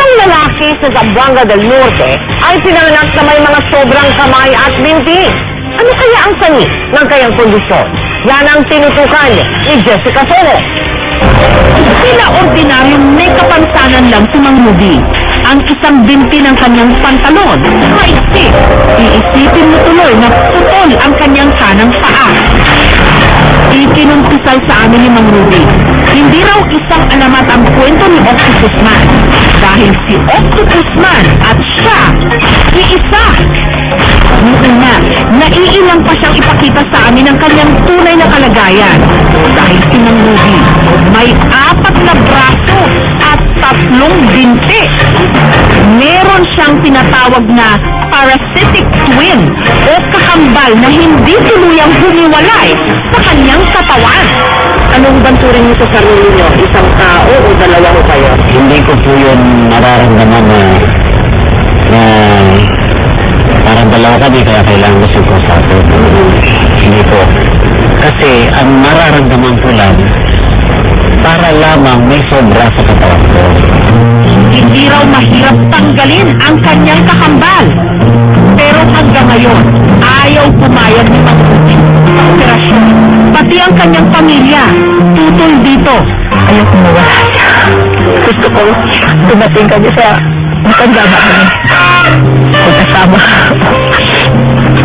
Ang lalaki sa Zamboanga del Norte ay pinanganak na may mga sobrang kamay at binti. Ano kaya ang sani ng kayang kondisyon? Yan ang tinutukan ni Jessica Soho. Sila ordinaryong may kapansanan lang si Mang Rudy. Ang isang binti ng kanyang pantalon, maiksi. Iisipin mo tuloy na putol ang kanyang kanang paa. Ikinumpisal sa amin ni Mang Rudy. Hindi raw isang alamat ang kwento ni Octopus Man. Dahil si Octopus Man at siya, iisa. Noon na, naiilang pa siyang ipakita sa amin ang kanyang tunay na kalagayan. Dahil si Mang Rudy, may 4 na braso at 3 binti. Meron siyang tinatawag na parasitic twin o kakambal na hindi tuluyang humiwalay sa kanyang katawan. Anong banturin niyo sa sarili niyo? Isang tao o dalawa ho kayo? Hindi ko po yun nararamdaman na parang dalawa kami kaya kailangan ko siguro sa atin. Hindi po. Kasi ang nararamdaman ko lang, para lamang may sobra sa katawan ko. Hindi raw mahirap tanggalin ang kanyang kakambal. Pero hanggang ngayon, ayaw pumayag ni Mang Rudy sa operasyon. Pati ang kanyang pamilya, tutol dito. Ayaw kong mawala siya. Gusto ko dumating kami sa matanda na kami. Magkasama.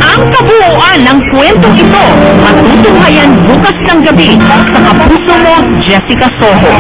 Ang kabuuan ng kwentong ito, matutunghayan bukas ng gabi sa Kapuso Mo, Jessica Soho.